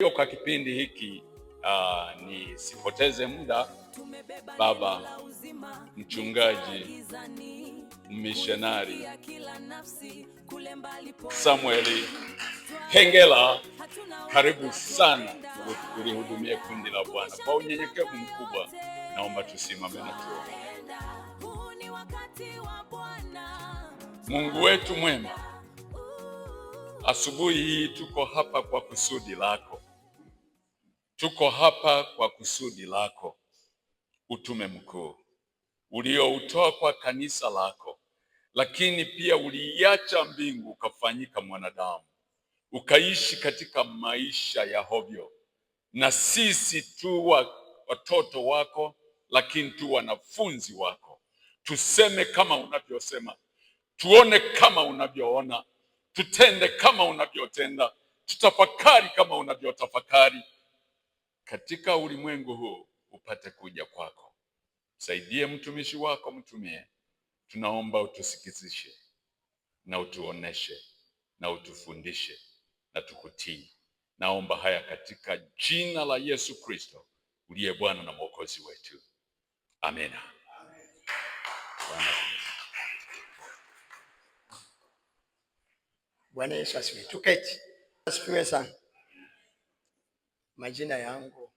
Kwa kipindi hiki nisipoteze muda, baba mchungaji missionary Samuel Kengela, karibu sana kulihudumia kundi la Bwana. Kwa unyenyekevu mkubwa naomba tusimame na tuombe. Mungu wetu mwema, asubuhi hii tuko hapa kwa kusudi lako. Tuko hapa kwa kusudi lako, utume mkuu ulioutoa kwa kanisa lako, lakini pia uliacha mbingu ukafanyika mwanadamu, ukaishi katika maisha ya hovyo, na sisi tu watoto wako, lakini tu wanafunzi wako. Tuseme kama unavyosema, tuone kama unavyoona, tutende kama unavyotenda, tutafakari kama unavyotafakari. Katika ulimwengu huu upate kuja kwako. Saidie mtumishi wako, mtumie. Tunaomba utusikizishe na utuoneshe na utufundishe na tukutii. Naomba haya katika jina la Yesu Kristo, uliye Bwana na Mwokozi wetu. Amina. Bwana Yesu asifiwe. Tuketi. Asifiwe sana. Majina yangu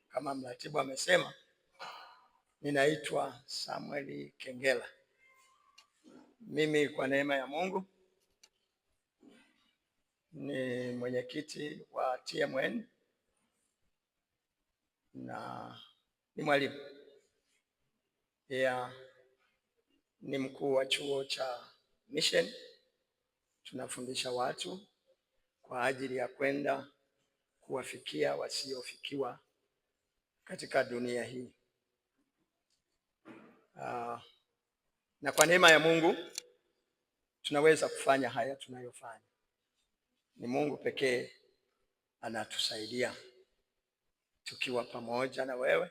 kama mratibu amesema, ninaitwa Samuel Kengela. Mimi kwa neema ya Mungu ni mwenyekiti wa TMN na ni mwalimu. Pia ni mkuu wa chuo cha mission. Tunafundisha watu kwa ajili ya kwenda kuwafikia wasiofikiwa katika dunia hii. Na kwa neema ya Mungu tunaweza kufanya haya tunayofanya. Ni Mungu pekee anatusaidia tukiwa pamoja na wewe.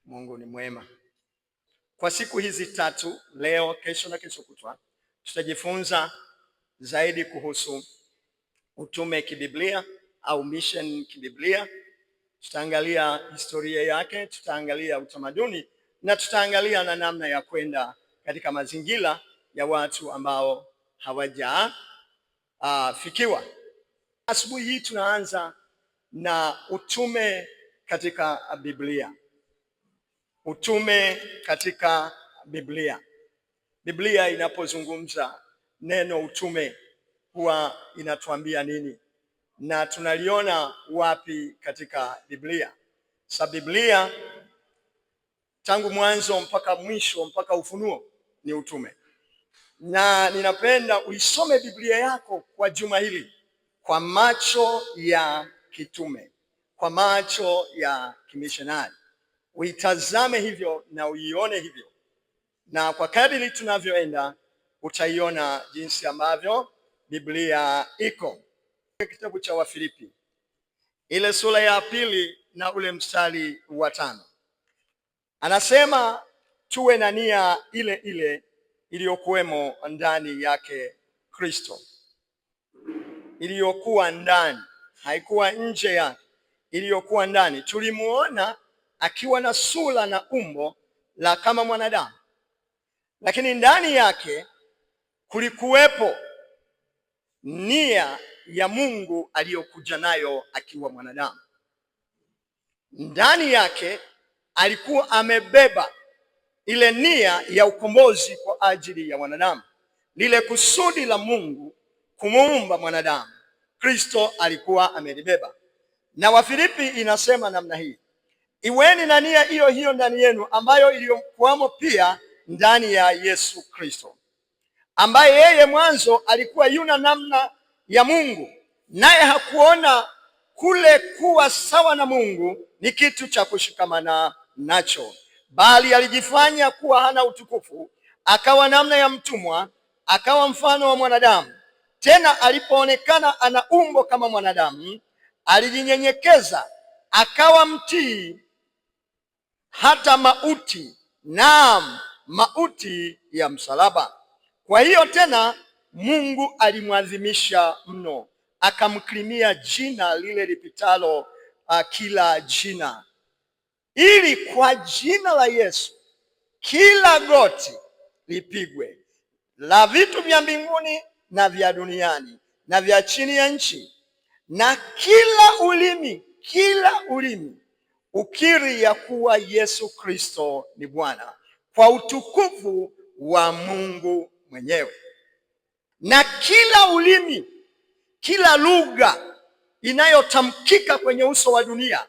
Mungu ni mwema. Kwa siku hizi tatu, leo, kesho na kesho kutwa, tutajifunza zaidi kuhusu utume kibiblia au mission kibiblia. Tutaangalia historia yake, tutaangalia utamaduni, na tutaangalia na namna ya kwenda katika mazingira ya watu ambao hawajafikiwa. Asubuhi hii tunaanza na utume katika Biblia. Utume katika Biblia. Biblia inapozungumza neno utume huwa inatuambia nini? Na tunaliona wapi katika Biblia? Biblia tangu mwanzo mpaka mwisho mpaka Ufunuo ni utume. Na ninapenda uisome Biblia yako kwa juma hili kwa macho ya kitume, kwa macho ya kimishonari. Uitazame hivyo na uione hivyo. Na kwa kadiri tunavyoenda utaiona jinsi ambavyo Biblia iko. Kitabu cha Wafilipi, ile sura ya 2 na ule mstari wa 5. Anasema tuwe na nia ile ile iliyokuwemo ndani yake Kristo. Iliyokuwa ndani, haikuwa nje yake, iliyokuwa ndani. Tulimuona akiwa na sura na umbo la kama mwanadamu, lakini ndani yake kulikuwepo nia ya Mungu aliyokuja nayo akiwa mwanadamu. Ndani yake alikuwa amebeba ile nia ya ukombozi kwa ajili ya wanadamu. Lile kusudi la Mungu kumuumba mwanadamu, Kristo alikuwa amelibeba. Na Wafilipi inasema namna hii: iweni na nia hiyo hiyo ndani yenu, ambayo iliyokuwamo pia ndani ya Yesu Kristo, ambaye yeye mwanzo alikuwa yuna namna ya Mungu, naye hakuona kule kuwa sawa na Mungu ni kitu cha kushikamana nacho, bali alijifanya kuwa hana utukufu, akawa namna ya mtumwa, akawa mfano wa mwanadamu. Tena alipoonekana ana umbo kama mwanadamu, alijinyenyekeza akawa mtii hata mauti, naam, mauti ya msalaba. Kwa hiyo tena Mungu alimwadhimisha mno, akamkirimia jina lile lipitalo kila jina, ili kwa jina la Yesu kila goti lipigwe, la vitu vya mbinguni na vya duniani na vya chini ya nchi, na kila ulimi ukiri ya kuwa Yesu Kristo ni Bwana, kwa utukufu wa Mungu mwenyewe. Na kila ulimi, kila lugha inayotamkika kwenye uso wa dunia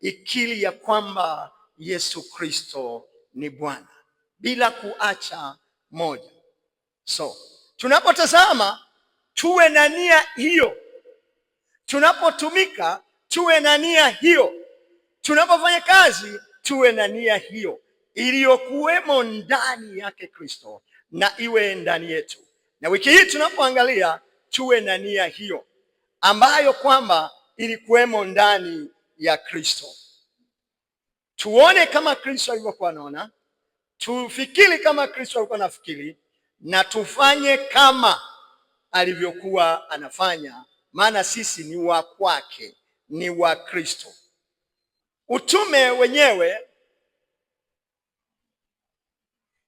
ikiri ya kwamba Yesu Kristo ni Bwana, bila kuacha moja. So tunapotazama tuwe na nia hiyo, tunapotumika tuwe na nia hiyo, tunapofanya kazi tuwe na nia hiyo iliyokuwemo ndani yake Kristo na iwe ndani yetu. Na wiki hii tunapoangalia tuwe na nia hiyo ambayo kwamba ilikuwemo ndani ya Kristo. Tuone kama Kristo alivyokuwa anaona, tufikiri kama Kristo alikuwa anafikiri, na tufanye kama alivyokuwa anafanya, maana sisi ni wa kwake, ni wa Kristo. Utume wenyewe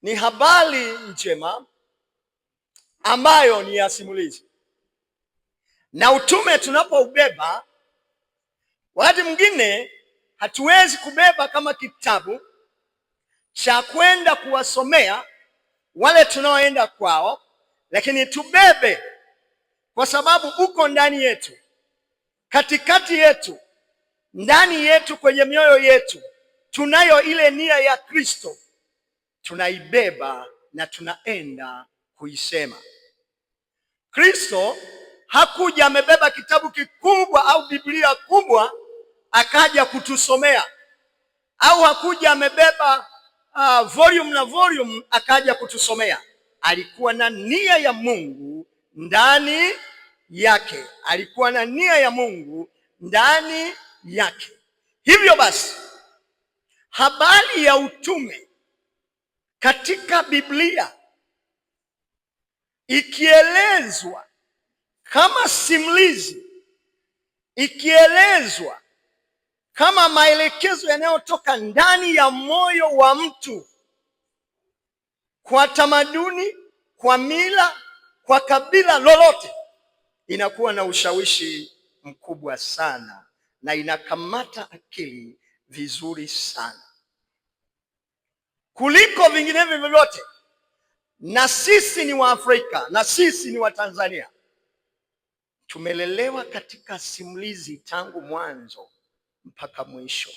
ni habari njema ambayo ni ya simulizi, na utume tunapoubeba, wakati mwingine hatuwezi kubeba kama kitabu cha kwenda kuwasomea wale tunaoenda kwao, lakini tubebe kwa sababu uko ndani yetu, katikati yetu, ndani yetu, kwenye mioyo yetu tunayo ile nia ya Kristo, tunaibeba na tunaenda kuisema. Kristo hakuja amebeba kitabu kikubwa au Biblia kubwa akaja kutusomea, au hakuja amebeba volume na volume akaja kutusomea. Alikuwa na nia ya Mungu ndani yake, alikuwa na nia ya Mungu ndani yake. Hivyo basi, habari ya utume katika Biblia ikielezwa kama simulizi, ikielezwa kama maelekezo yanayotoka ndani ya moyo wa mtu, kwa tamaduni, kwa mila, kwa kabila lolote, inakuwa na ushawishi mkubwa sana na inakamata akili vizuri sana kuliko vinginevyo vyovyote. Na sisi ni Waafrika, na sisi ni Watanzania, tumelelewa katika simulizi tangu mwanzo mpaka mwisho.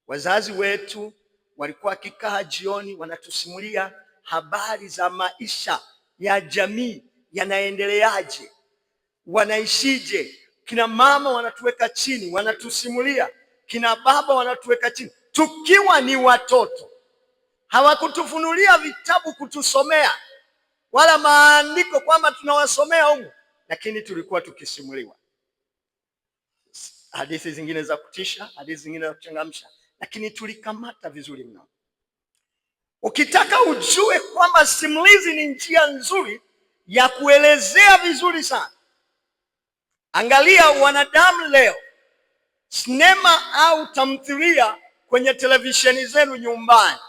Wazazi wetu walikuwa wakikaa jioni wanatusimulia habari za maisha ya jamii, yanaendeleaje, wanaishije. Kina mama wanatuweka chini wanatusimulia, kina baba wanatuweka chini tukiwa ni watoto. Hawakutufunulia vitabu kutusomea wala maandiko kwamba tunawasomea huko, lakini tulikuwa tukisimuliwa hadithi zingine za kutisha, hadithi zingine za kuchangamsha, lakini tulikamata vizuri mno. Ukitaka ujue kwamba simulizi ni njia nzuri ya kuelezea vizuri sana, angalia wanadamu leo, sinema au tamthilia kwenye televisheni zenu nyumbani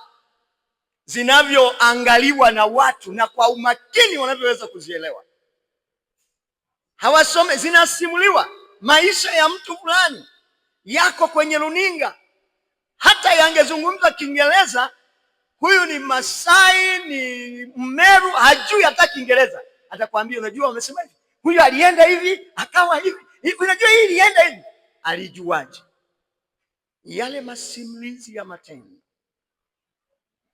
zinavyoangaliwa na watu na kwa umakini wanavyoweza kuzielewa. Hawasome, zinasimuliwa maisha ya mtu fulani yako kwenye runinga. Hata yangezungumza Kiingereza, huyu ni Masai, ni Mmeru, hajui hata Kiingereza, atakwambia unajua wamesema hivi, huyu alienda hivi akawa hivi, unajua hii ilienda hivi. Alijuaje? Yale masimulizi ya matendo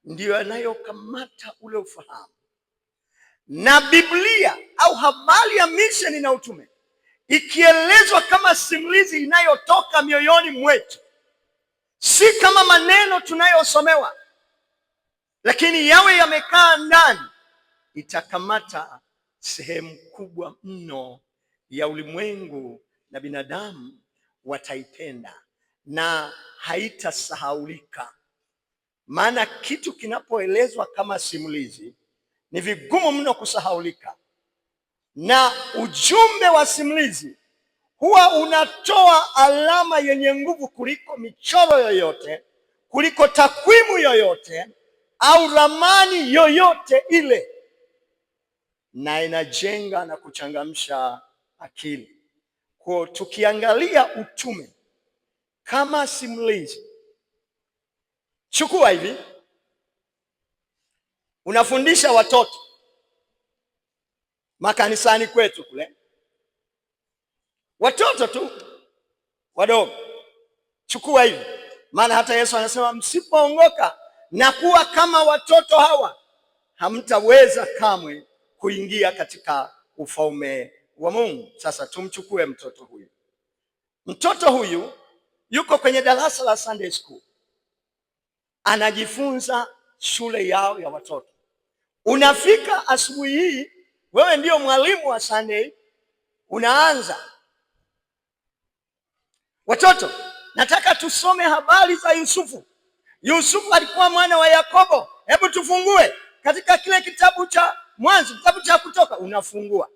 ndiyo yanayokamata ule ufahamu. Na Biblia au habari ya misheni na utume ikielezwa kama simulizi inayotoka mioyoni mwetu, si kama maneno tunayosomewa, lakini yawe yamekaa ndani, itakamata sehemu kubwa mno ya ulimwengu na binadamu wataipenda na haitasahaulika. Maana kitu kinapoelezwa kama simulizi ni vigumu mno kusahaulika, na ujumbe wa simulizi huwa unatoa alama yenye nguvu kuliko michoro yoyote, kuliko takwimu yoyote au ramani yoyote ile, na inajenga na kuchangamsha akili. Kwa tukiangalia utume kama simulizi, chukua hivi, unafundisha watoto makanisani kwetu kule, watoto tu wadogo, chukua hivi, maana hata Yesu anasema msipoongoka na kuwa kama watoto hawa hamtaweza kamwe kuingia katika ufalme wa Mungu. Sasa tumchukue mtoto huyu. Mtoto huyu yuko kwenye darasa la Sunday school, anajifunza shule yao ya watoto. Unafika asubuhi hii, wewe ndio mwalimu wa Sunday, unaanza, watoto, nataka tusome habari za Yusufu. Yusufu alikuwa mwana wa Yakobo. Hebu tufungue katika kile kitabu cha Mwanzo, kitabu cha Kutoka. Unafungua,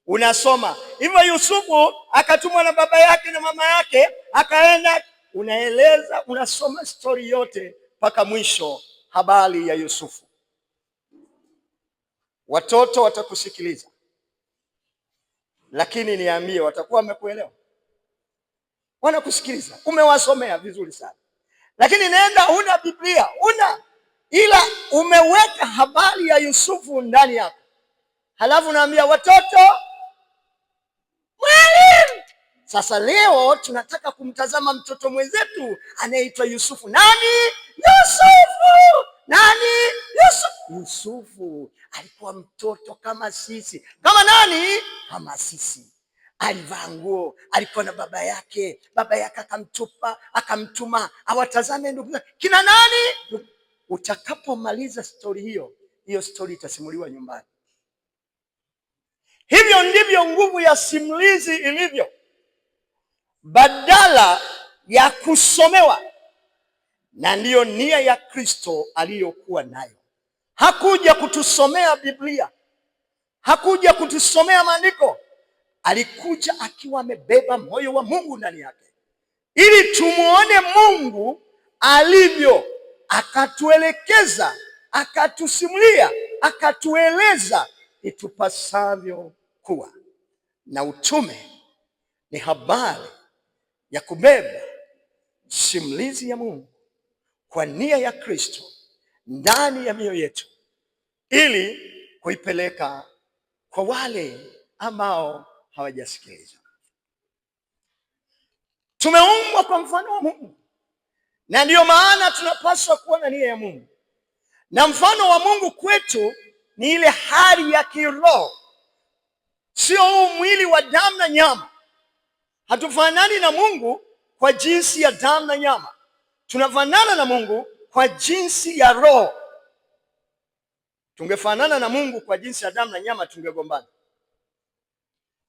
unasoma hivyo. Yusufu akatumwa na baba yake na mama yake, akaenda, unaeleza, unasoma stori yote mpaka mwisho, habari ya Yusufu. Watoto watakusikiliza, lakini niambie, watakuwa wamekuelewa? Wanakusikiliza, umewasomea vizuri sana, lakini nenda, huna Biblia, huna, ila umeweka habari ya Yusufu ndani yako, halafu naambia watoto, mwalimu, sasa leo tunataka kumtazama mtoto mwenzetu anayeitwa Yusufu. Nani? Yusufu. Nani? Yusufu. Yusufu alikuwa mtoto kama sisi. Kama nani? Kama sisi. Alivaa nguo, alikuwa na baba yake akamtuma awatazame ndugu zake. Kina nani? Utakapomaliza stori hiyo stori itasimuliwa nyumbani. Hivyo ndivyo nguvu ya simulizi ilivyo. Badala ya kusomewa, na ndiyo nia ya Kristo aliyokuwa nayo. Hakuja kutusomea Biblia, hakuja kutusomea maandiko. Alikuja akiwa amebeba moyo wa Mungu ndani yake, ili tumuone Mungu alivyo, akatuelekeza, akatusimulia, akatueleza itupasavyo kuwa. Na utume ni habari ya kubeba simulizi ya Mungu kwa nia ya Kristo ndani ya mioyo yetu, ili kuipeleka kwa wale ambao hawajasikiliza. Tumeumbwa kwa mfano wa Mungu, na ndiyo maana tunapaswa kuwa na nia ya Mungu. Na mfano wa Mungu kwetu ni ile hali ya kiroho, sio huu mwili wa damu na nyama. Hatufanani na Mungu kwa jinsi ya damu na nyama, tunafanana na Mungu kwa jinsi ya roho. Tungefanana na Mungu kwa jinsi ya damu na nyama, tungegombana.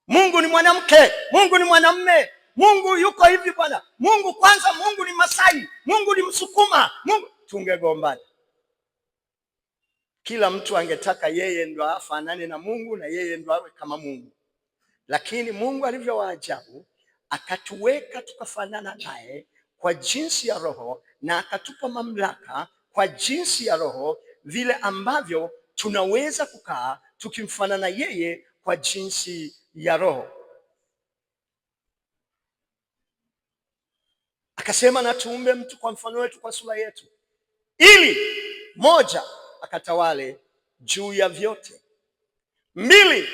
Mungu ni mwanamke, Mungu ni mwanamume, Mungu yuko hivi bwana, Mungu kwanza, Mungu ni Masai, Mungu ni Msukuma, Mungu, tungegombana. Kila mtu angetaka yeye ndo afanane na Mungu na yeye ndo awe kama Mungu. Lakini Mungu alivyo wa ajabu, akatuweka tukafanana naye kwa jinsi ya roho, na akatupa mamlaka kwa jinsi ya roho, vile ambavyo tunaweza kukaa tukimfanana yeye kwa jinsi ya roho. Akasema na tuumbe mtu kwa mfano wetu, kwa sura yetu, ili moja, akatawale juu ya vyote; mbili,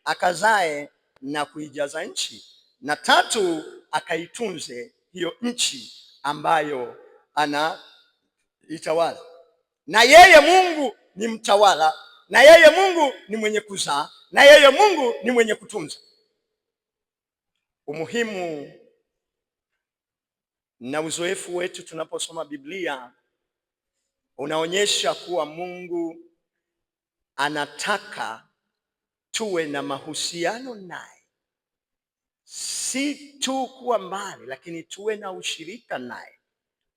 akazae na kuijaza nchi; na tatu, akaitunze hiyo nchi ambayo anaitawala. Na yeye Mungu ni mtawala, na yeye Mungu ni mwenye kuzaa, na yeye Mungu ni mwenye kutunza. Umuhimu na uzoefu wetu tunaposoma Biblia unaonyesha kuwa Mungu anataka tuwe na mahusiano naye, si tu kuwa mbali, lakini tuwe na ushirika naye,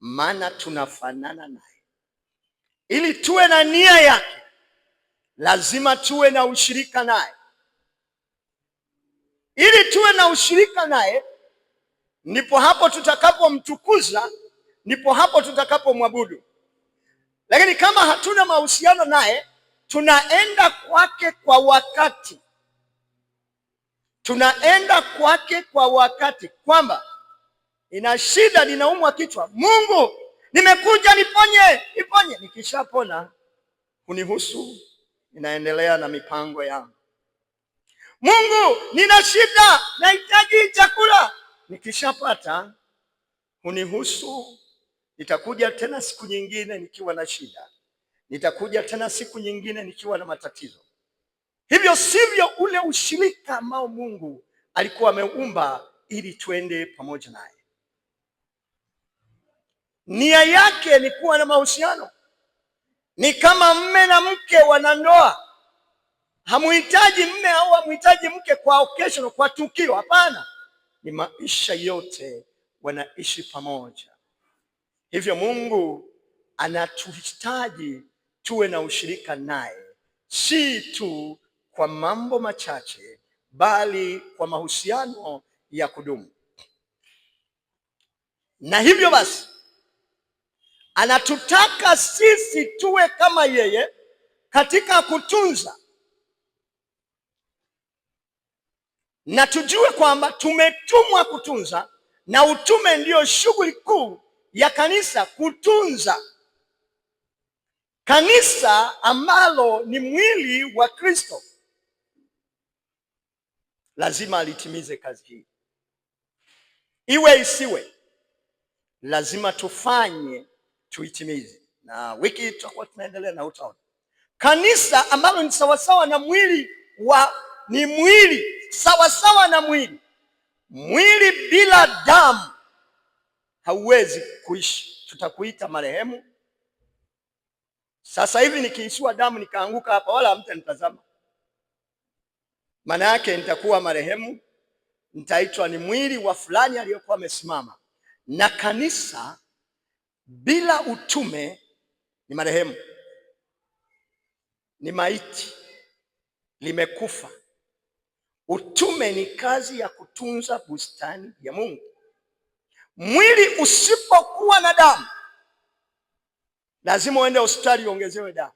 maana tunafanana naye. Ili tuwe na nia yake, lazima tuwe na ushirika naye. ili tuwe na ushirika naye, ndipo hapo tutakapomtukuza, ndipo hapo tutakapomwabudu. Lakini kama hatuna mahusiano naye, tunaenda kwake kwa wakati, tunaenda kwake kwa wakati, kwamba ina shida, ninaumwa kichwa, Mungu nimekuja niponye. Nikishapona unihusu, ninaendelea na mipango yangu. Mungu nina shida, nahitaji chakula, nikishapata unihusu, nitakuja tena siku nyingine nikiwa na shida, nitakuja tena siku nyingine nikiwa na matatizo. Hivyo sivyo ule ushirika ambao Mungu alikuwa ameumba ili tuende pamoja naye. Nia yake ni kuwa na mahusiano. Ni kama mme na mke wanandoa. Hamuhitaji mme au hamuhitaji mke kwa occasion, kwa tukio. Hapana, ni maisha yote wanaishi pamoja. Hivyo Mungu anatuhitaji tuwe na ushirika naye, si tu kwa mambo machache, bali kwa mahusiano ya kudumu. Na hivyo basi anatutaka sisi tuwe kama yeye katika kutunza, na tujue kwamba tumetumwa kutunza, na utume ndiyo shughuli kuu ya kanisa, kutunza kanisa ambalo ni mwili wa Kristo. Lazima alitimize kazi hii, iwe isiwe, lazima tufanye, tuitimize. Na wiki hii tutakuwa tunaendelea na utaona kanisa ambalo ni sawasawa na mwili ni mwili sawasawa na mwili. Mwili bila damu hauwezi kuishi, tutakuita marehemu. Sasa hivi nikiishiwa damu nikaanguka hapa, wala hamtanitazama, maana yake nitakuwa marehemu, nitaitwa ni mwili wa fulani aliyokuwa amesimama. Na kanisa bila utume ni marehemu, ni maiti, limekufa. Utume ni kazi ya kutunza bustani ya Mungu. Mwili usipokuwa na damu, lazima uende hospitali uongezewe damu.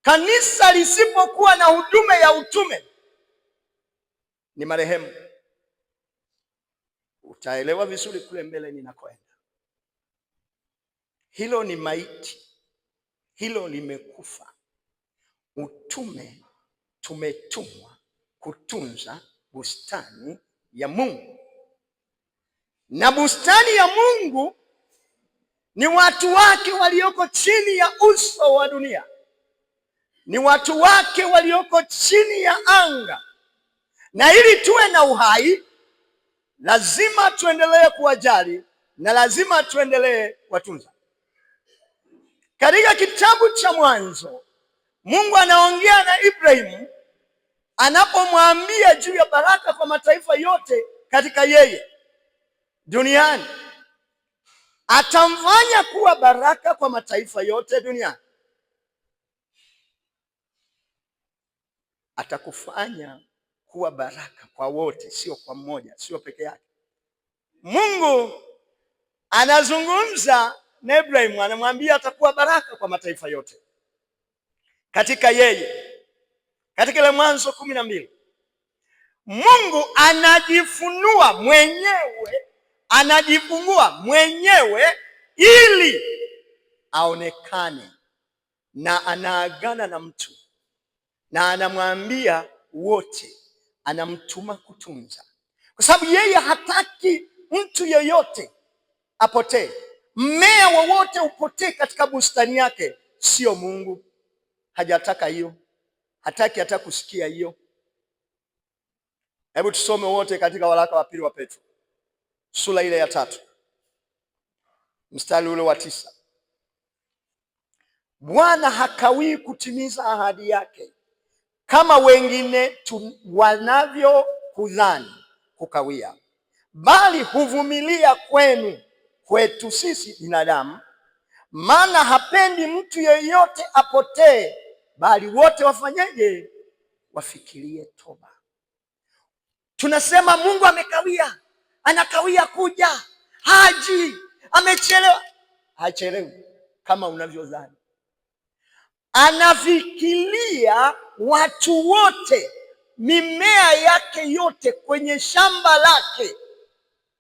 Kanisa lisipokuwa na huduma ya utume ni marehemu. Utaelewa vizuri kule mbele ninakoenda. Hilo ni maiti, hilo limekufa. Utume, tumetumwa kutunza bustani ya Mungu, na bustani ya Mungu ni watu wake walioko chini ya uso wa dunia, ni watu wake walioko chini ya anga. Na ili tuwe na uhai, lazima tuendelee kuwajali na lazima tuendelee kuwatunza. Katika kitabu cha Mwanzo, Mungu anaongea na Ibrahimu anapomwambia juu ya baraka kwa mataifa yote katika yeye duniani. Atamfanya kuwa baraka kwa mataifa yote duniani. Atakufanya kuwa baraka kwa wote, sio kwa mmoja, sio peke yake. Mungu anazungumza na Ibrahimu, anamwambia atakuwa baraka kwa mataifa yote katika yeye. Katika ile Mwanzo 12, Mungu anajifungua mwenyewe ili aonekane, na anaagana na mtu na anamwambia wote, anamtuma kutunza, kwa sababu yeye hataki mtu yeyote apotee. Mmea wowote upotee katika bustani yake, sio Mungu. Hajataka hiyo, hataki hata kusikia hiyo. Hebu tusome wote katika waraka wa pili wa Petro sura ile ya 3 mstari ule wa 9. Bwana hakawii kutimiza ahadi yake kama wengine wanavyokudhani kukawia, bali huvumilia kwetu sisi binadamu, maana hapendi mtu yeyote apotee, bali wote wafanyeje? Wafikirie toba. Tunasema Mungu amekawia, anakawia kuja, haji, amechelewa. Hachelewi kama unavyodhani. Anafikiria watu wote, mimea yake yote kwenye shamba lake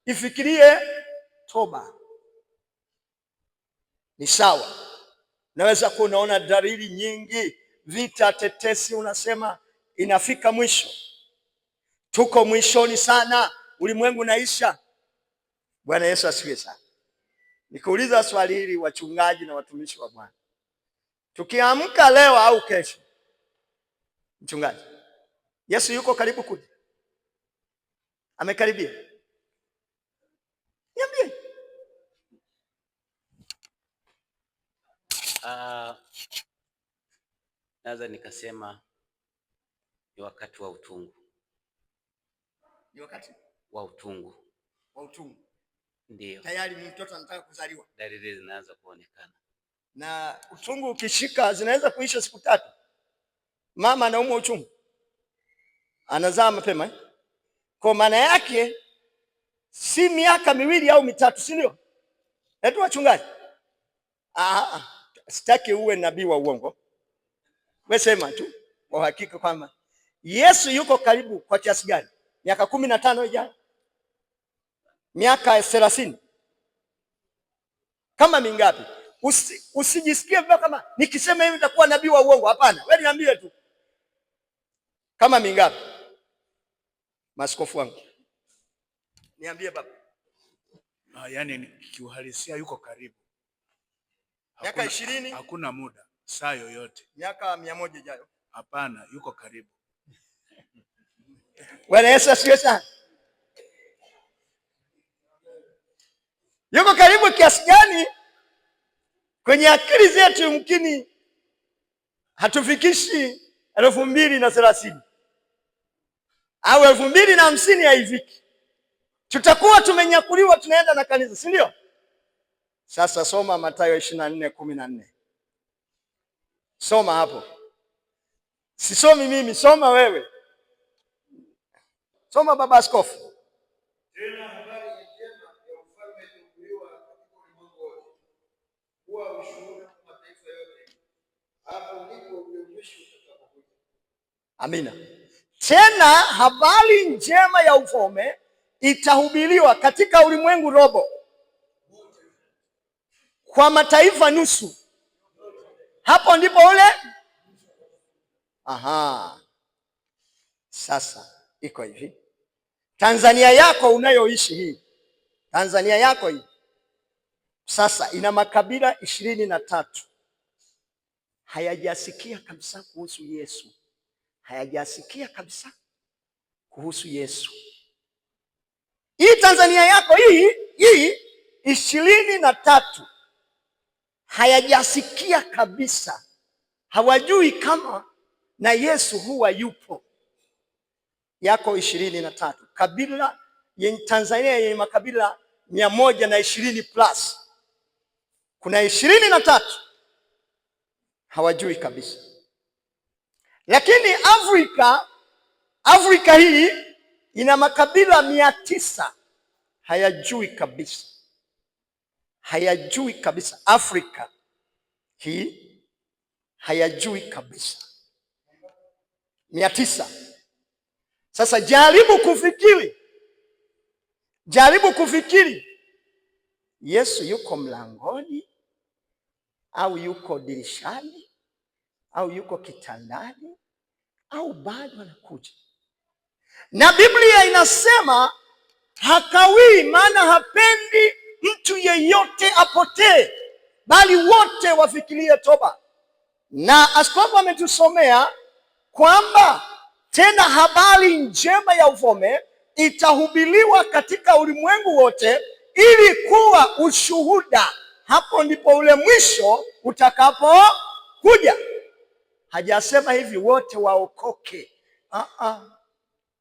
ifikirie toba. Ni sawa, naweza kuwa unaona dalili nyingi, vita, tetesi, unasema inafika mwisho, tuko mwishoni sana, ulimwengu unaisha. Bwana Yesu asifiwe sana. Nikuuliza swali hili, wachungaji na watumishi wa Bwana, tukiamka leo au kesho, mchungaji, Yesu yuko karibu kuja? Amekaribia? Niambie. Naweza nikasema ni wakati wa utungu. Ni wakati wa utungu. Wa utungu. Ndio. Tayari mtoto anataka kuzaliwa. Dalili zinaanza kuonekana. Na utungu ukishika zinaweza kuisha siku 3. Mama anaumwa uchungu, anazaa mapema Kwa maana yake si miaka 2 au 3, si ndio? Eti wachungaji, sitaki uwe nabii wa uongo. Wewe sema tu kwa uhakika kwamba Yesu yuko karibu kwa kiasi gani? Miaka 15 ijayo? Miaka 30? Kama mingapi? Usijisikie vibaya kama nikisema hivi nitakuwa nabii wa uongo. Hapana, wewe niambie tu. Kama mingapi? Maaskofu wangu, niambie baba. Yaani kiuhalisia yuko karibu. Miaka 20? Hakuna muda, saa yoyote. Miaka 100 ijayo? Hapana, yuko karibu. Bwana Yesu asifiwe sana. Yuko karibu kiasi gani? Kwenye akili zetu yumkini hatufikishi 2030 au 2050, haifiki. Tutakuwa tumenyakuliwa, tunaenda na kanisa, si ndio? Sasa soma Mathayo 24:14. Soma hapo. Sisomi mimi, soma wewe. Soma baba askofu. Tena habari njema ya ufalme itahubiriwa katika ulimwengu wote, kuwa ushuhuda kwa mataifa yote, hapo ndipo ule mwisho utakapokuja. Amina. Tena habari njema ya ufalme itahubiriwa katika ulimwengu robo, kwa mataifa nusu, hapo ndipo ule. Sasa iko hivi, Tanzania yako unayoishi hii, Tanzania yako hii sasa ina makabila 23. Hayajasikia kabisa kuhusu Yesu, hayajasikia kabisa kuhusu Yesu. Hii Tanzania yako hii 23 hayajasikia kabisa, hawajui kama na Yesu huwa yupo. Yako 23 kabila yenye Tanzania yenye makabila 120 plus, kuna 23 hawajui kabisa. Lakini Afrika hii ina makabila 900 hayajui kabisa, hayajui kabisa. Afrika hii hayajui kabisa, 900. Sasa jaribu kufikiri, Yesu yuko mlangoni au yuko dirishani au yuko kitandani au bado anakuja? Na Biblia inasema hakawii, maana hapendi mtu yeyote apotee, bali wote wafikirie toba. Na askofu ametusomea kwamba tena habari njema ya ufalme itahubiriwa katika ulimwengu wote ili kuwa ushuhuda. Hapo ndipo ule mwisho utakapokuja. Hajasema hivi wote waokoke.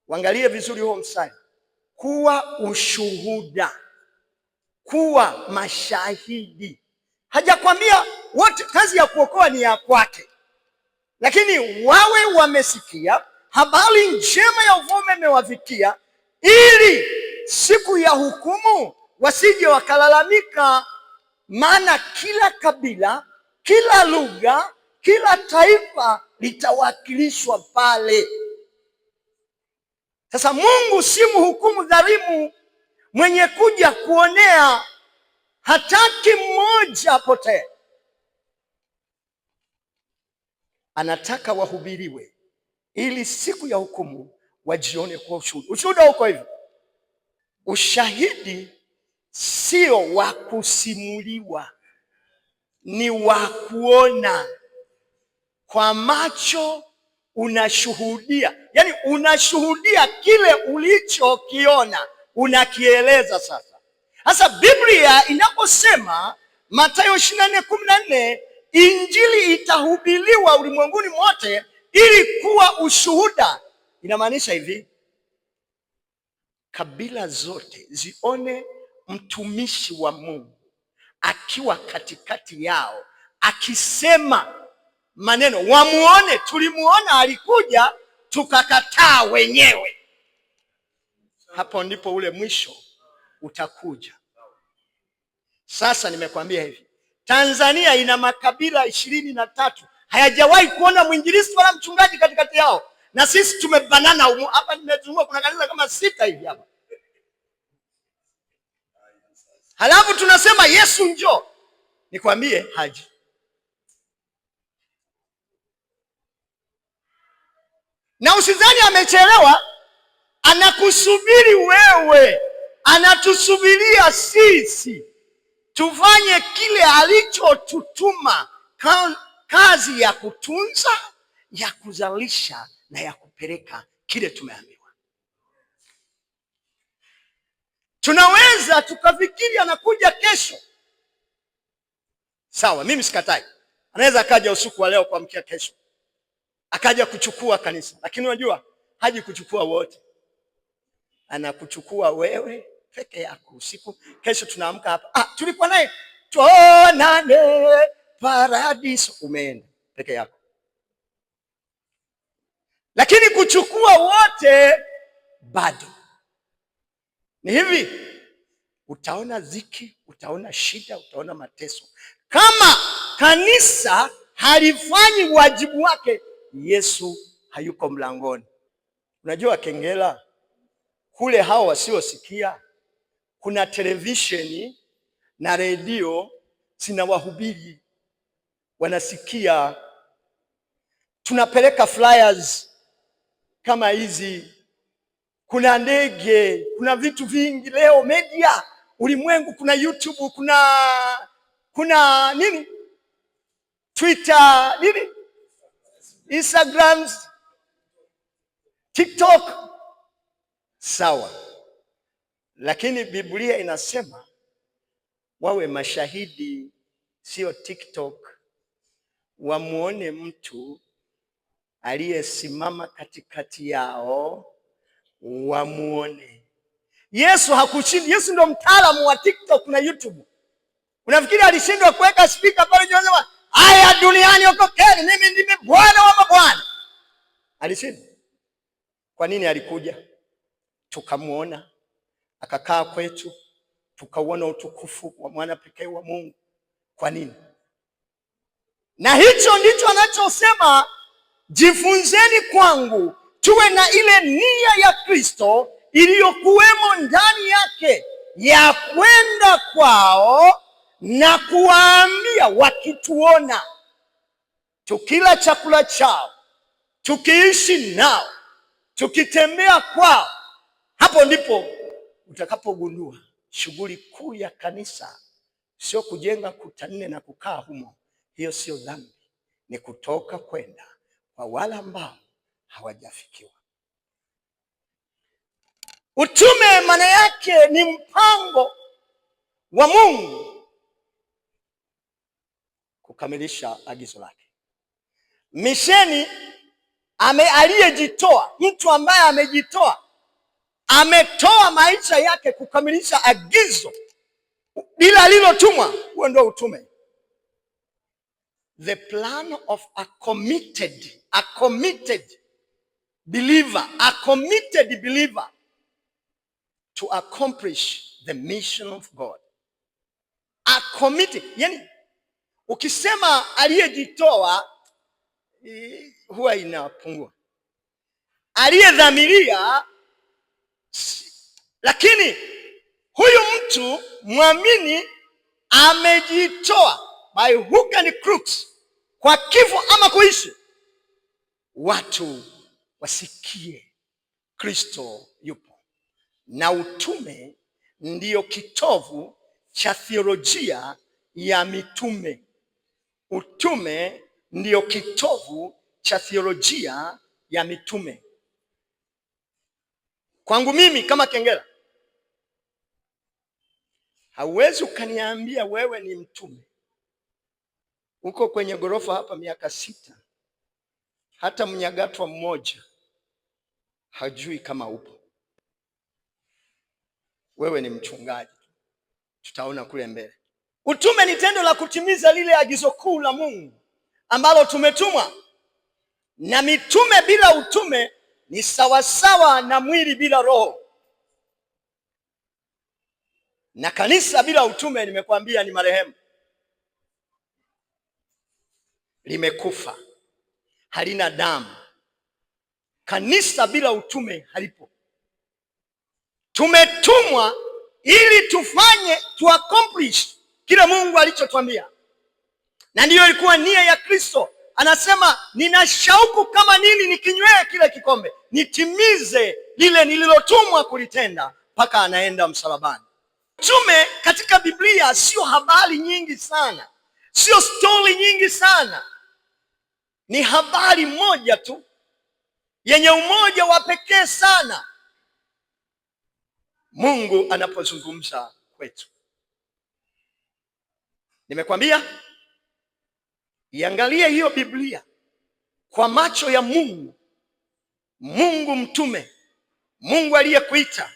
Waangalie vizuri huo mstari. Kuwa ushuhuda, kuwa mashahidi. Hajakwambia wote, kazi ya kuokoa ni ya kwake, lakini wawe wamesikia habari njema ya ufalme imewafikia, ili siku ya hukumu wasije wakalalamika, maana kila kabila, kila lugha, kila taifa litawakilishwa pale. Sasa Mungu si mhukumu dhalimu mwenye kuja kuonea, hataki mmoja apotee. Anataka wahubiriwe ili siku ya hukumu wajione kwa ushuhuda. Ushuhuda uko hivi, ushahidi sio wa kusimuliwa, ni wa kuona kwa macho. Unashuhudia, yani unashuhudia kile ulichokiona, unakieleza. Sasa Biblia inaposema Mathayo 24:14, injili itahubiriwa ulimwenguni mote ili kuwa ushuhuda, inamaanisha hivi, kabila zote zione mtumishi wa Mungu akiwa katikati yao akisema maneno, wamuone, tulimuona alikuja tukakataa wenyewe. Hapo ndipo ule mwisho utakuja. Sasa nimekwambia hivi, Tanzania ina makabila 23, hayajawahi kuona mwinjilisti wala mchungaji katikati yao, na sisi tumebanana humu. Hapa nimezunguka, kuna kanisa kama 6 hivi hapa, halafu tunasema Yesu njoo. Nikwambie haji. Na usidhani amechelewa, anakusubiri wewe, anatusubiria sisi tufanye kile alichotutuma, kazi ya kutunza, ya kuzalisha na ya kupeleka kile tumeambiwa. Tunaweza tukafikiri anakuja kesho. Sawa, mimi sikatai, anaweza akaja usiku wa leo kuamkia kesho akaja kuchukua kanisa, lakini unajua haji kuchukua wote, anakuchukua wewe peke yako usiku. Kesho tunaamka hapa, tulikuwa naye tuonane paradiso, umeenda peke yako. Lakini kuchukua wote bado ni hivi, utaona dhiki, utaona shida, utaona mateso. Kama kanisa halifanyi wajibu wake, Yesu hayuko mlangoni. Unajua kengela kule, hao wasiosikia, kuna televisheni na redio zinawahubiri, wanasikia. Tunapeleka flyers kama hizi, kuna ndege, kuna vitu vingi leo media ulimwengu, kuna YouTube, kuna nini, Twitter, nini, Instagram, TikTok. Sawa, lakini Biblia inasema wawe mashahidi, sio TikTok. Wamuone mtu aliyesimama katikati yao, wamuone. Yesu hakushindi. Yesu ndo mtaalamu wa TikTok na YouTube. Unafikiri alishindwa kuweka speaker pale juu anasema, haya duniani okokeni, mimi ndimi Bwana wa mabwana? Alishindwa? Kwa nini alikuja? Tukamuona, akakaa kwetu, tukauona utukufu wa mwana pekee wa Mungu. Kwa nini? Na hicho ndicho anachosema, jifunzeni kwangu, tuwe na ile nia ya Kristo iliyokuwemo ndani yake, ya kwenda kwao na kuwaambia, wakituona tukila chakula chao, tukiishi nao, tukitembea kwao, hapo ndipo utakapogundua shughuli kuu ya kanisa sio kujenga kuta 4 na kukaa humo. Hiyo sio dhambi, ni kutoka kwenda kwa wale ambao hawajafikiwa. Utume maana yake ni mpango wa Mungu kukamilisha agizo lake. Misheni aliyejitoa, mtu ambaye amejitoa, ametoa maisha yake kukamilisha agizo bila alilotumwa, huo ndio utume. The plan of a committed believer, to accomplish the mission of God. A committed. Yani ukisema aliyejitoa huwa inapungua. Aliyedhamiria, lakini huyu mtu mwamini amejitoa by hook and crooks, kwa kifo ama kuishi, watu wasikie Kristo yupo. Na utume ndiyo kitovu cha theolojia ya mitume. Utume ndiyo kitovu cha theolojia ya mitume. Kwangu mimi kama Kengera, hauwezi ukaniambia wewe ni mtume uko kwenye ghorofa hapa miaka 6, hata Mnyagatwa mmoja hajui kama upo. Wewe ni mchungaji, tutaona kule mbele. Utume ni tendo la kutimiza lile agizo kuu la Mungu ambalo tumetumwa. Na mitume bila utume ni sawasawa na mwili bila roho. Na kanisa bila utume, nimekwambia, ni marehemu, limekufa, halina damu. Kanisa bila utume halipo. Tumetumwa ili tu accomplish kile Mungu alichotuambia. Na ndiyo ilikuwa nia ya Kristo. Anasema, nina shauku kama nini nikinywea kile kikombe, nitimize lile nililotumwa kulitenda, mpaka anaenda msalabani. Utume katika Biblia sio habari nyingi sana, sio stori nyingi sana. Ni habari moja tu yenye umoja wa pekee sana, Mungu anapozungumza kwetu. Nimekwambia iangalie hiyo Biblia kwa macho ya Mungu. Mungu mtume, Mungu aliyekuita,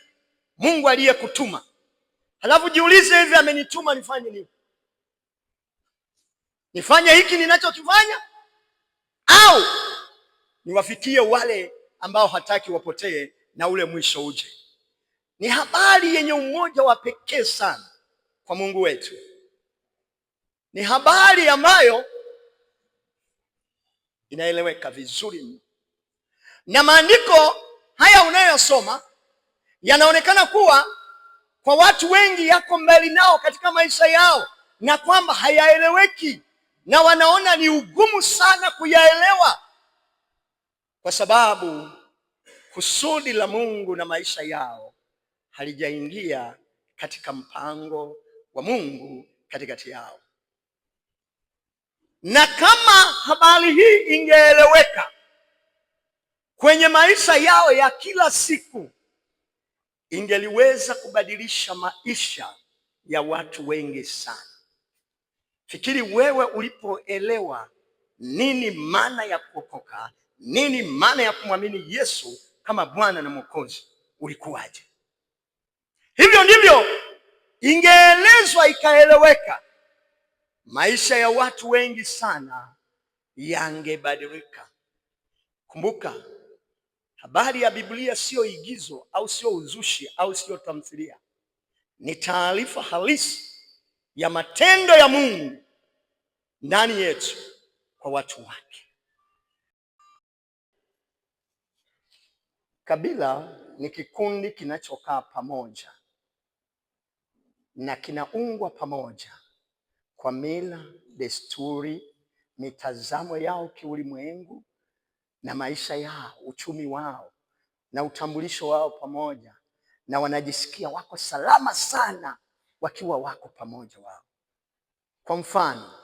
Mungu aliyekutuma. Halafu jiulize, hivi amenituma nifanye nini? Nifanye hiki ninachokifanya, au niwafikie wale ambao hataki wapotee na ule mwisho uje? Ni habari yenye umoja wa pekee sana kwa Mungu wetu. Ni habari ambayo inaeleweka vizuri mno. Na maandiko haya unayosoma yanaonekana kuwa kwa watu wengi yako mbali nao katika maisha yao, na kwamba hayaeleweki, na wanaona ni ugumu sana kuyaelewa, kwa sababu kusudi la Mungu na maisha yao halijaingia katika mpango wa Mungu katikati yao. Na kama habari hii ingeeleweka kwenye maisha yao ya kila siku, ingeliweza kubadilisha maisha ya watu wengi sana. Fikiri wewe ulipoelewa nini maana ya kuokoka, nini maana ya kumwamini Yesu kama Bwana na Mwokozi, ulikuwaje? Hivyo ndivyo ingeelezwa ikaeleweka, maisha ya watu wengi sana yangebadilika. Kumbuka, habari ya Biblia sio igizo au sio uzushi au sio tamthilia. Ni taarifa halisi ya matendo ya Mungu ndani yetu kwa watu wake. Kabila ni kikundi kinachokaa pamoja na kinaungwa pamoja kwa mila, desturi, mitazamo yao kiulimwengu na maisha yao, uchumi wao na utambulisho wao pamoja, na wanajisikia wako salama sana wakiwa wako pamoja wao. Kwa mfano,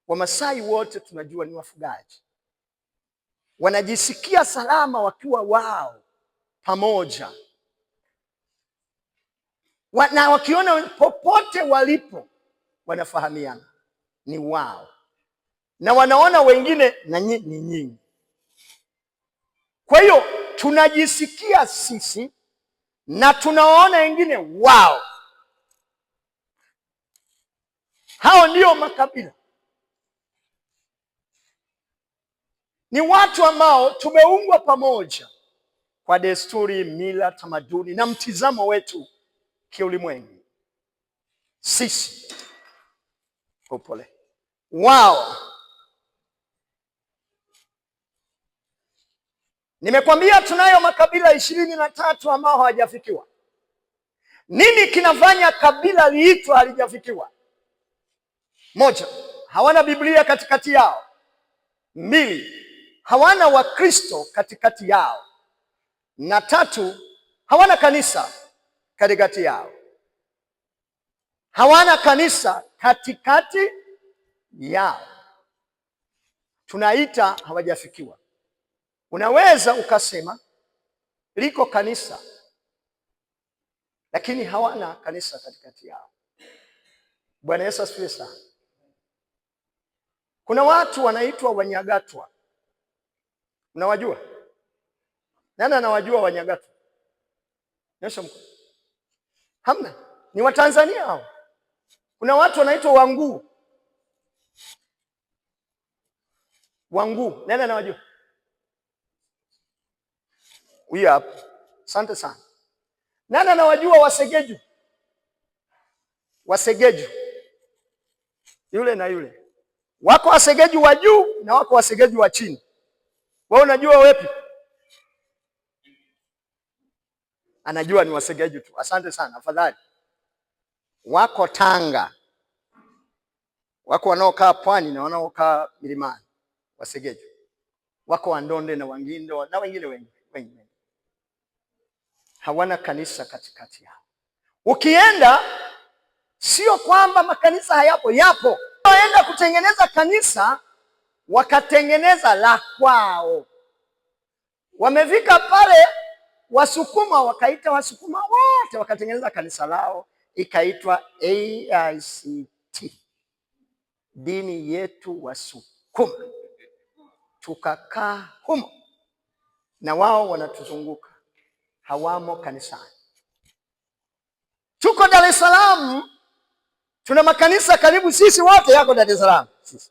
Wamasai wote tunajua ni wafugaji. Wanajisikia salama wakiwa wao pamoja, na wakiona popote walipo wanafahamiana ni wao, na wanaona wengine na ni nyinyi. Kwa hiyo tunajisikia sisi na tunawaona wengine wao. Hao ndio makabila. Ni watu ambao tumeungwa pamoja kwa desturi, mila, tamaduni na mtizamo wetu kiulimwengu. Sisi upole wao. Nimekwambia tunayo makabila 23 ambao hawajafikiwa. Nini kinafanya kabila liitwa halijafikiwa? Moja, hawana Biblia katikati yao. 2, hawana Wakristo katikati yao. Na 3, hawana kanisa katikati yao. Hawana kanisa katikati yao. Tunaita hawajafikiwa. Unaweza ukasema liko kanisa, lakini hawana kanisa katikati yao. Bwana Yesu asifiwe sana. Kuna watu wanaitwa Wanyagatwa. Unawajua? Nani anawajua Wanyagatwa? Nyosha mkono. Hamna. Ni Watanzania hao. Kuna watu wanaitwa Wanguu. Wanguu. Nani anawajua? Huyu hapa. Asante sana. Nani anawajua Wasegeju? Wasegeju. Yule na yule. Wako Wasegeju wa juu na wako Wasegeju wa chini. Wewe unajua wepi? Anajua ni Wasegeju tu. Asante sana, afadhali. Wako Tanga. Wako wanaokaa pwani na wanaokaa milimani. Wasegeju. Wako Wandonde na Wangindo na wengine wengi. Hawana kanisa katikati yao. Ukienda, sio kwamba makanisa hayapo, yapo. Waenda kutengeneza kanisa, wakatengeneza la kwao. Wamefika pale Wasukuma, wakaita Wasukuma wote, wakatengeneza kanisa lao, ikaitwa AICT. Dini yetu Wasukuma. Tukakaa humo. Na wao wanatuzunguka. Hawamo kanisani. Tuko Dar es Salaam, tuna makanisa karibu sisi wote yako Dar es Salaam. Sisi.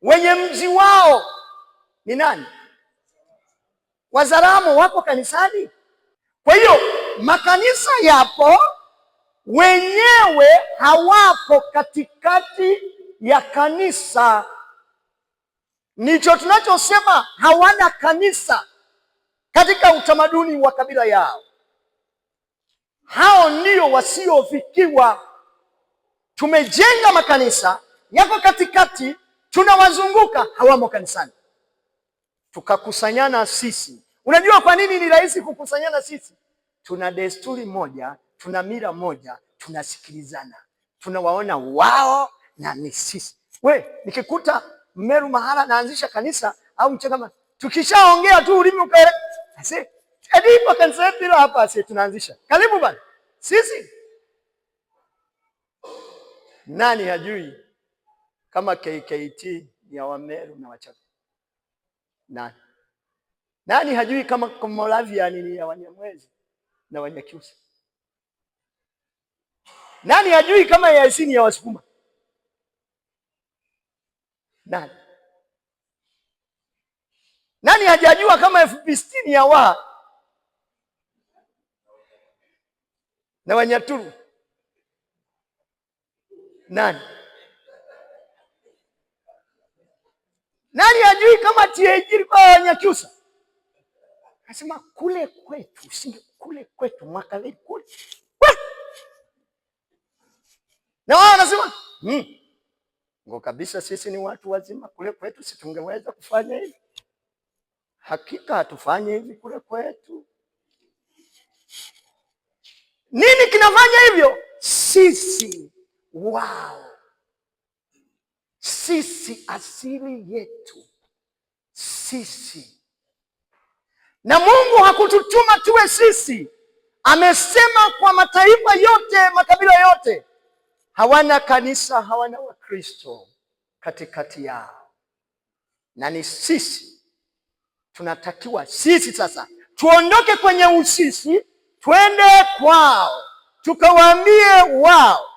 Wenye mji wao ni nani? Wazaramo wako kanisani. Kwa hiyo makanisa yapo, wenyewe hawapo katikati ya kanisa. Ndicho tunachosema hawana kanisa katika utamaduni wa kabila yao. Hao ndio wasiofikiwa. Tumejenga makanisa yako katikati, tunawazunguka, hawamo kanisani. Tukakusanyana sisi. Unajua kwa nini ni rahisi kukusanyana sisi? Tuna desturi moja, tuna mila moja, tunasikilizana. Tunawaona wao na ni sisi. Nikikuta Mmeru mahala naanzisha kanisa au Mchagama, tukishaongea tu ulimi ukaele, ipo kanisa yetu hilo hapa, tunaanzisha. Karibu bwana. Sisi. Nani hajui kama KKT ni ya Wameru na Wachaga? Nani hajui kama Moravia ni ya Wanyamwezi na Wanyakyusa? Nani hajui kama AIC ni ya Wasukuma? Nani hajajua kama FPCT ni ya Waha na Wanyaturu? Nani hajui kama TAG kwa Wanyakyusa? Nasema kule kwetu, kule kwetu Mwakaleli kule. Na wao wanasema, ngo kabisa sisi ni watu wazima, kule kwetu si tungeweza kufanya hivi. Hakika hatufanye hivi kule kwetu. Nini kinafanya hivyo? Sisi wao. Sisi asili yetu. Sisi. Na Mungu hakututuma tuwe sisi. Amesema kwa mataifa yote, makabila yote, hawana kanisa, hawana Wakristo katikati yao. Na ni sisi. Tunatakiwa sisi sasa tuondoke kwenye usisi, twende kwao, tukawaambie wao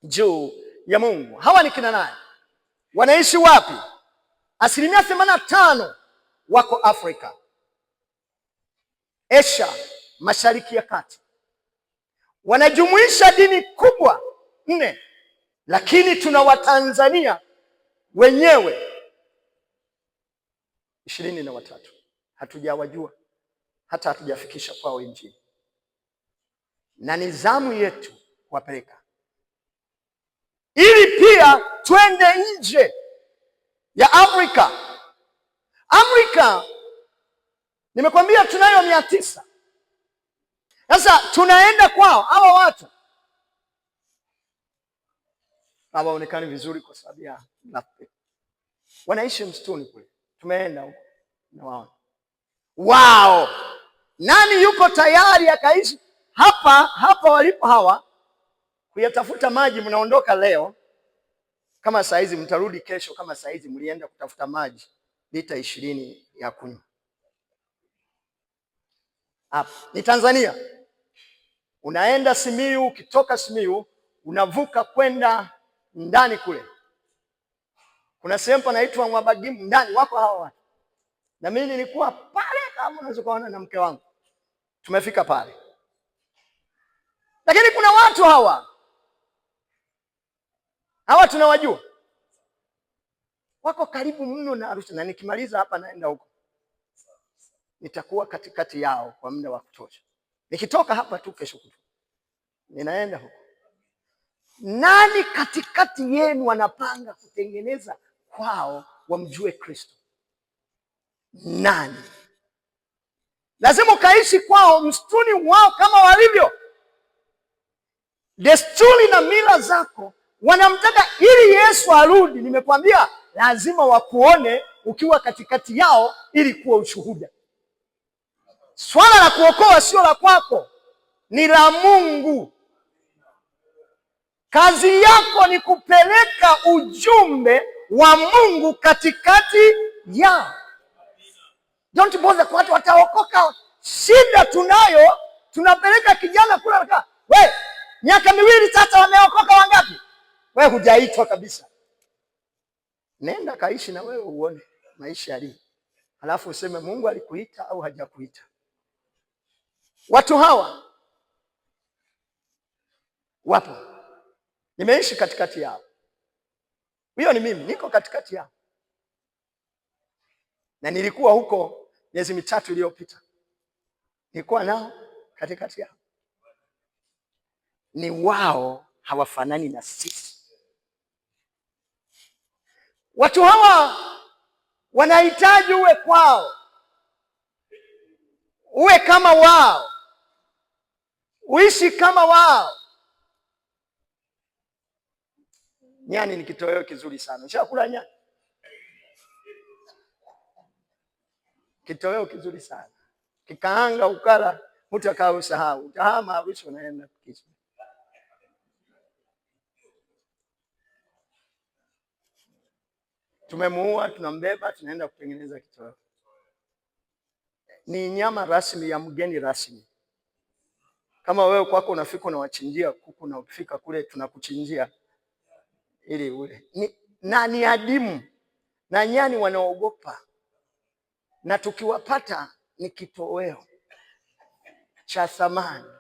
juu ya Mungu. Hawa ni kina nani? Wanaishi wapi? 85% wako Afrika. Asia, Mashariki ya Kati. Wanajumuisha dini kubwa 4, lakini tuna Watanzania wenyewe 23 hatujawajua, hata hatujafikisha kwao Injili, na ni zamu yetu kuwapeleka, ili pia twende nje ya Afrika. Afrika nimekwambia tunayo 900. Sasa tunaenda kwao. Hawa watu hawaonekani vizuri kwa sababu ya wanaishi msituni kule. Tumeenda huko na wao. Nani yuko tayari akaishi hapa walipo hawa, kuyatafuta maji? Mnaondoka leo kama saa hizi, mtarudi kesho kama saa hizi mlienda kutafuta maji lita 20 ya kunywa. Hapa ni Tanzania. Unaenda Simiyu, ukitoka Simiyu unavuka kwenda ndani kule, kuna sehemu panaitwa Mwabagimu, ndani wako hawa watu. Na mimi nilikuwa pale, kama unaweza kuona, na mke wangu tumefika pale. Lakini kuna watu hawa tunawajua, wako karibu mno na Arusha, na nikimaliza hapa naenda huko, nitakuwa katikati yao kwa muda wa kutosha. Nikitoka hapa tu kesho kutu ninaenda huko. Nani katikati yenu wanapanga kutengeneza kwao wamjue Kristo? Nani? Lazima ukaishi kwao, msituni wao, kama walivyo. Desturi na mila zako wanamtaka ili Yesu arudi. Nimekwambia lazima wakuone ukiwa katikati yao ili kuwa ushuhuda. Swala la kuokoa sio la kwako, ni la Mungu. Kazi yako ni kupeleka ujumbe wa Mungu katikati yao. Don't bother kwa watu wataokoka. Shida tunayo, tunapeleka kijana kula anakaa, we miaka 2 sasa wameokoka wangapi? We hujaitwa kabisa. Nenda kaishi na wewe uone maisha yali, halafu useme Mungu alikuita au hajakuita. Watu hawa wapo, nimeishi katikati yao. Hiyo ni mimi, niko katikati yao, na nilikuwa huko miezi 3 iliyopita, nilikuwa nao katikati yao. Ni wao, hawafanani na sisi. Watu hawa wanahitaji uwe kwao, uwe kama wao, uishi kama wao. Nyani ni kitoweo kizuri sana. Ushakula nyani? Kitoweo kizuri sana. Kikaanga ukala, mtu akawa usahau. Utahama Arusha unaenda kisha. Tumemuua, tunambeba, tunaenda kutengeneza kitoweo. Ni nyama rasmi ya mgeni rasmi. Kama wewe kwako unafika unawachinjia kuku na ukifika kule tunakuchinjia ili ule. Ni adimu, na nyani wanaogopa, na tukiwapata ni kitoweo cha thamani.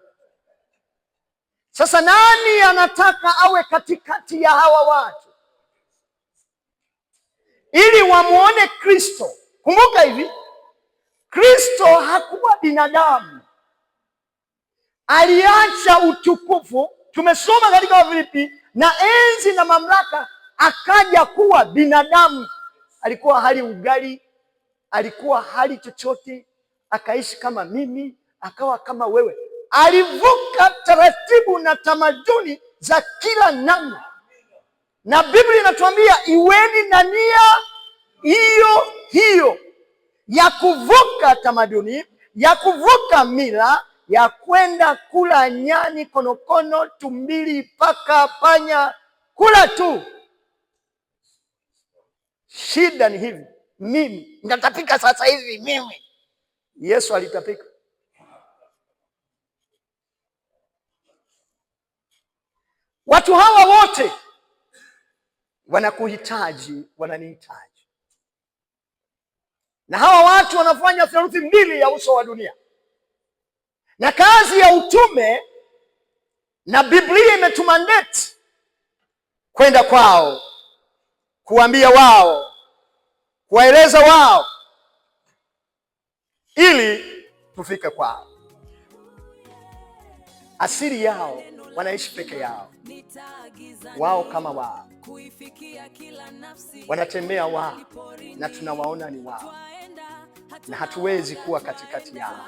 Sasa nani anataka awe katikati ya hawa watu ili wamuone Kristo? Kumbuka hivi, Kristo hakuwa binadamu, aliacha utukufu. Tumesoma katika Wafilipi, na enzi na mamlaka, akaja kuwa binadamu. Alikuwa hali ugali, alikuwa hali chochote, akaishi kama mimi, akawa kama wewe. Alivuka taratibu na tamaduni za kila namna, na Biblia inatuambia iweni na nia hiyo hiyo ya kuvuka tamaduni, ya kuvuka mila, ya kwenda kula nyani, konokono, tumbili, paka, panya, kula tu. Shida ni hivi, mimi nitatapika sasa hivi mimi. Yesu alitapika. Watu hawa wote wanakuhitaji, wananihitaji. Na hawa watu wanafanya 2/3 ya uso wa dunia. Na kazi ya utume na Biblia imetumandate kwenda kwao, kuambia wao, kuwaeleza wao ili tufike kwao. Asili yao wanaishi peke yao, wao kama wao, wanatembea wao, na tunawaona ni wao, na hatuwezi kuwa katikati yao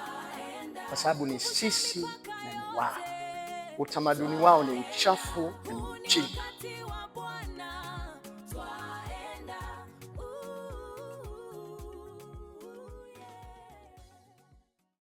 kwa sababu ni sisi na ni wao. Utamaduni wao ni uchafu na ni ujinga.